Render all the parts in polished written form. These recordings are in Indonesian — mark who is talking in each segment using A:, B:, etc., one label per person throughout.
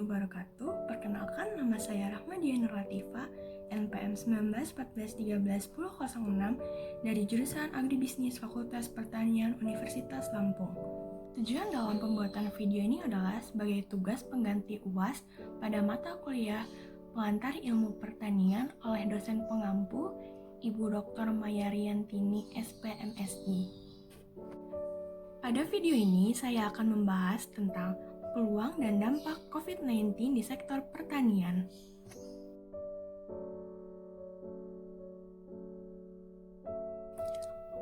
A: wabarakatuh. Perkenalkan, nama saya Rahmadiah Nur Latifah, NPM 1914131006 dari jurusan Agribisnis Fakultas Pertanian Universitas Lampung. Tujuan dalam pembuatan video ini adalah sebagai tugas pengganti UAS pada mata kuliah Pengantar Ilmu Pertanian oleh dosen pengampu Ibu Dr. Maya Riantini, SPMSI. Pada video ini, saya akan membahas tentang peluang dan dampak COVID-19 di sektor pertanian.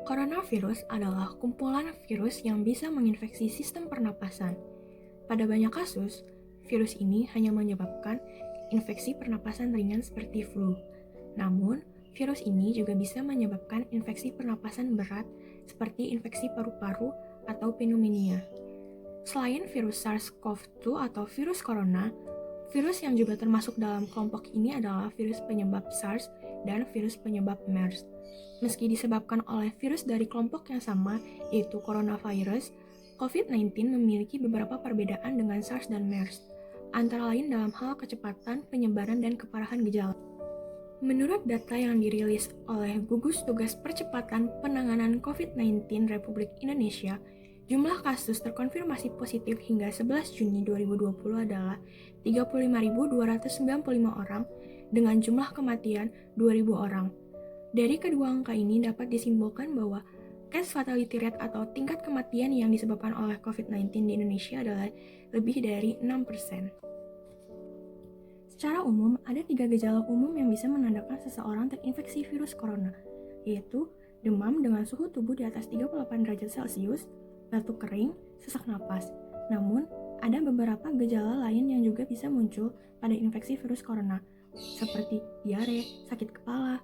A: Coronavirus adalah kumpulan virus yang bisa menginfeksi sistem pernapasan. Pada banyak kasus, virus ini hanya menyebabkan infeksi pernapasan ringan seperti flu. Namun, virus ini juga bisa menyebabkan infeksi pernapasan berat seperti infeksi paru-paru atau pneumonia. Selain virus SARS-CoV-2 atau virus corona, virus yang juga termasuk dalam kelompok ini adalah virus penyebab SARS dan virus penyebab MERS. Meski disebabkan oleh virus dari kelompok yang sama, yaitu coronavirus, COVID-19 memiliki beberapa perbedaan dengan SARS dan MERS, antara lain dalam hal kecepatan, penyebaran, dan keparahan gejala. Menurut data yang dirilis oleh Gugus Tugas Percepatan Penanganan COVID-19 Republik Indonesia, jumlah kasus terkonfirmasi positif hingga 11 Juni 2020 adalah 35.295 orang dengan jumlah kematian 2.000 orang. Dari kedua angka ini dapat disimpulkan bahwa case fatality rate atau tingkat kematian yang disebabkan oleh COVID-19 di Indonesia adalah lebih dari 6%. Secara umum, ada 3 gejala umum yang bisa menandakan seseorang terinfeksi virus corona, yaitu demam dengan suhu tubuh di atas 38 derajat Celcius, batuk kering, sesak napas. Namun, ada beberapa gejala lain yang juga bisa muncul pada infeksi virus corona, seperti diare, sakit kepala,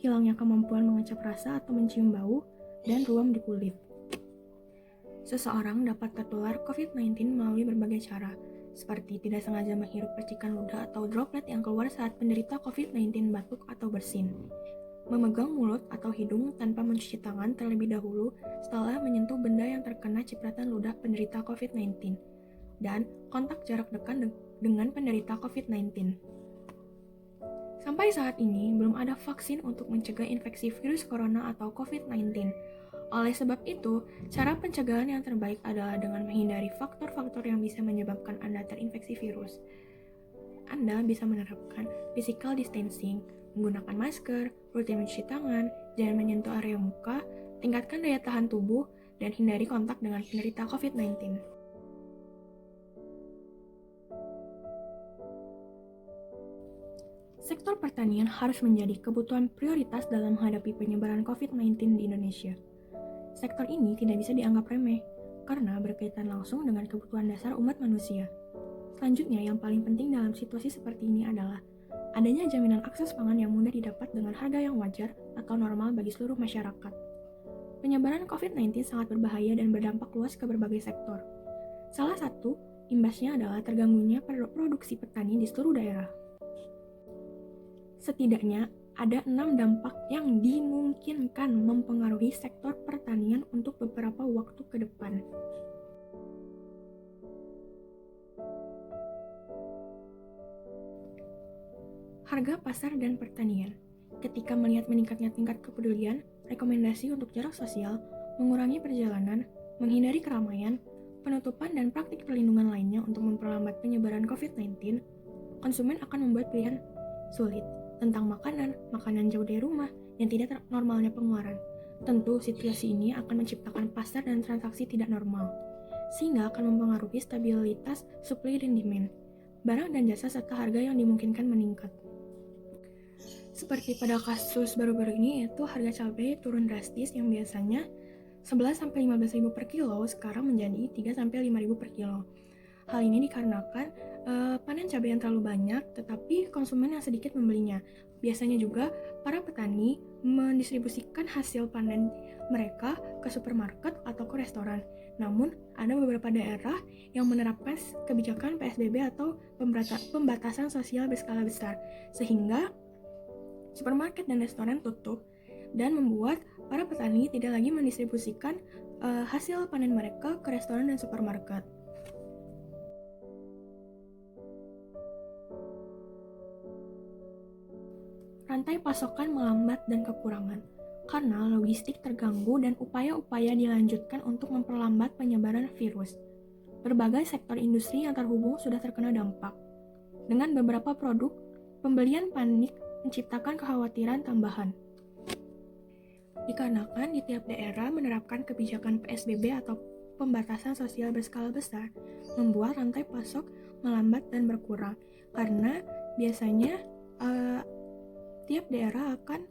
A: hilangnya kemampuan mengecap rasa atau mencium bau, dan ruam di kulit. Seseorang dapat tertular COVID-19 melalui berbagai cara, seperti tidak sengaja menghirup percikan ludah atau droplet yang keluar saat penderita COVID-19 batuk atau bersin, memegang mulut atau hidung tanpa mencuci tangan terlebih dahulu setelah menyentuh benda yang terkena cipratan ludah penderita COVID-19, dan kontak jarak dekat dengan penderita COVID-19. Sampai saat ini, belum ada vaksin untuk mencegah infeksi virus corona atau COVID-19. Oleh sebab itu, cara pencegahan yang terbaik adalah dengan menghindari faktor-faktor yang bisa menyebabkan Anda terinfeksi virus. Anda bisa menerapkan physical distancing, menggunakan masker, rutin mencuci tangan, jangan menyentuh area muka, tingkatkan daya tahan tubuh, dan hindari kontak dengan penderita COVID-19. Sektor pertanian harus menjadi kebutuhan prioritas dalam menghadapi penyebaran COVID-19 di Indonesia. Sektor ini tidak bisa dianggap remeh, karena berkaitan langsung dengan kebutuhan dasar umat manusia. Selanjutnya, yang paling penting dalam situasi seperti ini adalah adanya jaminan akses pangan yang mudah didapat dengan harga yang wajar atau normal bagi seluruh masyarakat. Penyebaran COVID-19 sangat berbahaya dan berdampak luas ke berbagai sektor. Salah satu imbasnya adalah terganggunya produksi petani di seluruh daerah. Setidaknya ada 6 dampak yang dimungkinkan mempengaruhi sektor pertanian untuk beberapa waktu ke depan. Harga pasar dan pertanian. Ketika melihat meningkatnya tingkat kepedulian, rekomendasi untuk jarak sosial, mengurangi perjalanan, menghindari keramaian, penutupan dan praktik perlindungan lainnya untuk memperlambat penyebaran COVID-19, konsumen akan membuat pilihan sulit tentang makanan jauh dari rumah, yang tidak normalnya pengeluaran. Tentu, situasi ini akan menciptakan pasar dan transaksi tidak normal, sehingga akan mempengaruhi stabilitas supply dan demand, barang dan jasa serta harga yang dimungkinkan meningkat. Seperti pada kasus baru-baru ini, yaitu harga cabai turun drastis yang biasanya 11-15 ribu per kilo, sekarang menjadi 3-5 ribu per kilo. Hal ini dikarenakan panen cabai yang terlalu banyak, tetapi konsumen yang sedikit membelinya. Biasanya juga para petani mendistribusikan hasil panen mereka ke supermarket atau ke restoran. Namun, ada beberapa daerah yang menerapkan kebijakan PSBB atau pembatasan sosial berskala besar, sehingga supermarket dan restoran tutup dan membuat para petani tidak lagi mendistribusikan hasil panen mereka ke restoran dan supermarket. rantai pasokan melambat dan kekurangan, karena logistik terganggu dan upaya-upaya dilanjutkan untuk memperlambat penyebaran virus. Berbagai sektor industri yang terhubung sudah terkena dampak. Dengan beberapa produk, pembelian panik menciptakan kekhawatiran tambahan. Dikarenakan di tiap daerah menerapkan kebijakan PSBB atau pembatasan sosial berskala besar, membuat rantai pasok melambat dan berkurang. Karena biasanya tiap daerah akan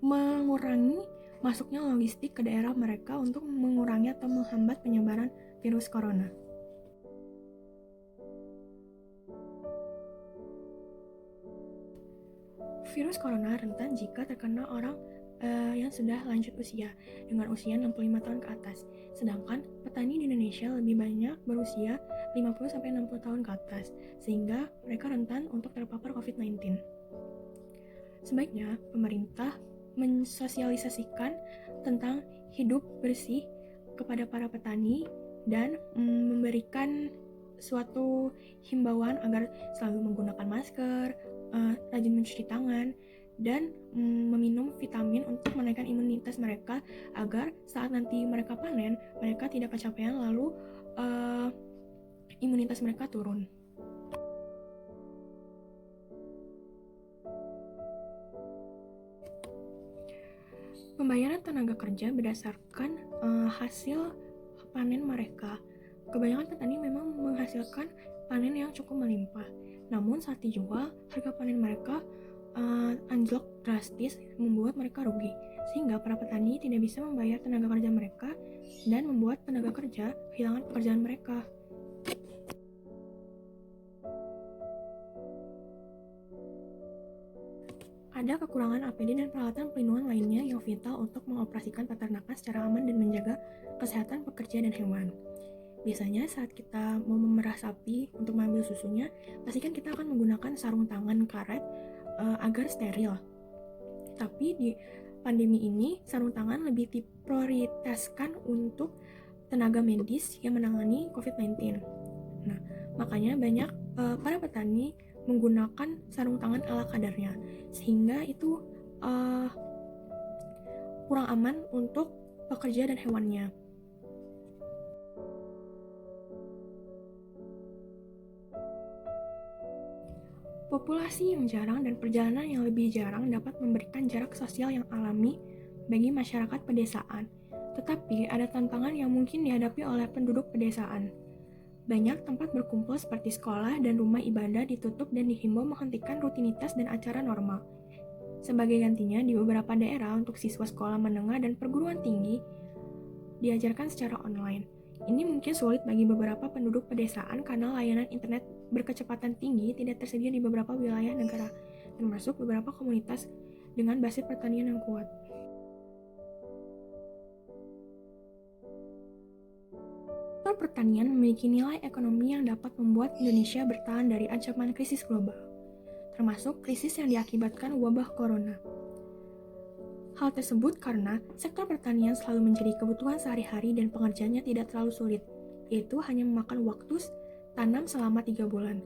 A: mengurangi masuknya logistik ke daerah mereka untuk mengurangi atau menghambat penyebaran virus corona. Virus corona rentan jika terkena orang yang sudah lanjut usia, dengan usia 65 tahun ke atas. Sedangkan petani di Indonesia lebih banyak berusia 50-60 tahun ke atas, sehingga mereka rentan untuk terpapar COVID-19. Sebaiknya pemerintah mensosialisasikan tentang hidup bersih kepada para petani dan memberikan suatu himbauan agar selalu menggunakan masker, rajin mencuci tangan, dan meminum vitamin untuk menaikkan imunitas mereka agar saat nanti mereka panen, mereka tidak kecapean lalu imunitas mereka turun. Pembayaran tenaga kerja berdasarkan hasil panen mereka. Kebanyakan petani memang menghasilkan panen yang cukup melimpah. Namun saat dijual, harga panen mereka anjlok drastis, membuat mereka rugi. Sehingga para petani tidak bisa membayar tenaga kerja mereka dan membuat tenaga kerja kehilangan pekerjaan mereka. Ada kekurangan APD dan peralatan pelindungan lainnya yang vital untuk mengoperasikan peternakan secara aman dan menjaga kesehatan pekerja dan hewan. Biasanya saat kita mau memerah sapi untuk mengambil susunya, pastikan kita akan menggunakan sarung tangan karet agar steril. Tapi di pandemi ini, sarung tangan lebih diprioritaskan untuk tenaga medis yang menangani COVID-19. Nah, makanya banyak para petani menggunakan sarung tangan ala kadarnya, sehingga itu kurang aman untuk pekerja dan hewannya. Populasi yang jarang dan perjalanan yang lebih jarang dapat memberikan jarak sosial yang alami bagi masyarakat pedesaan. Tetapi ada tantangan yang mungkin dihadapi oleh penduduk pedesaan. Banyak tempat berkumpul seperti sekolah dan rumah ibadah ditutup dan dihimbau menghentikan rutinitas dan acara normal. Sebagai gantinya, di beberapa daerah untuk siswa sekolah menengah dan perguruan tinggi diajarkan secara online. Ini mungkin sulit bagi beberapa penduduk pedesaan karena layanan internet berkecepatan tinggi tidak tersedia di beberapa wilayah negara, termasuk beberapa komunitas dengan basis pertanian yang kuat. Sektor pertanian memiliki nilai ekonomi yang dapat membuat Indonesia bertahan dari ancaman krisis global, termasuk krisis yang diakibatkan wabah corona. Hal tersebut karena sektor pertanian selalu menjadi kebutuhan sehari-hari dan pengerjaannya tidak terlalu sulit, yaitu hanya memakan waktu tanam selama 3 bulan.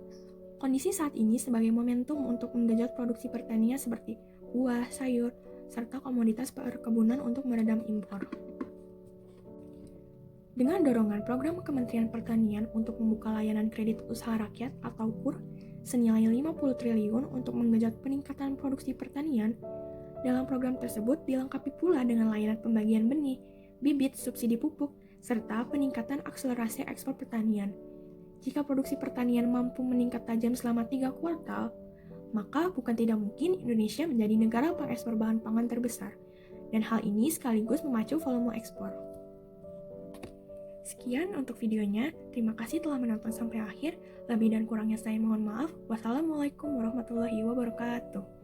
A: Kondisi saat ini sebagai momentum untuk menggenjot produksi pertanian seperti buah, sayur, serta komoditas perkebunan untuk meredam impor. Dengan dorongan program Kementerian Pertanian untuk membuka layanan kredit usaha rakyat atau KUR senilai 50 triliun untuk menggenjot peningkatan produksi pertanian, dalam program tersebut dilengkapi pula dengan layanan pembagian benih, bibit, subsidi pupuk, serta peningkatan akselerasi ekspor pertanian. Jika produksi pertanian mampu meningkat tajam selama 3 kuartal, maka bukan tidak mungkin Indonesia menjadi negara pengekspor bahan pangan terbesar, dan hal ini sekaligus memacu volume ekspor. Sekian untuk videonya, terima kasih telah menonton sampai akhir. Lebih dan kurangnya saya mohon maaf. Wassalamualaikum warahmatullahi wabarakatuh.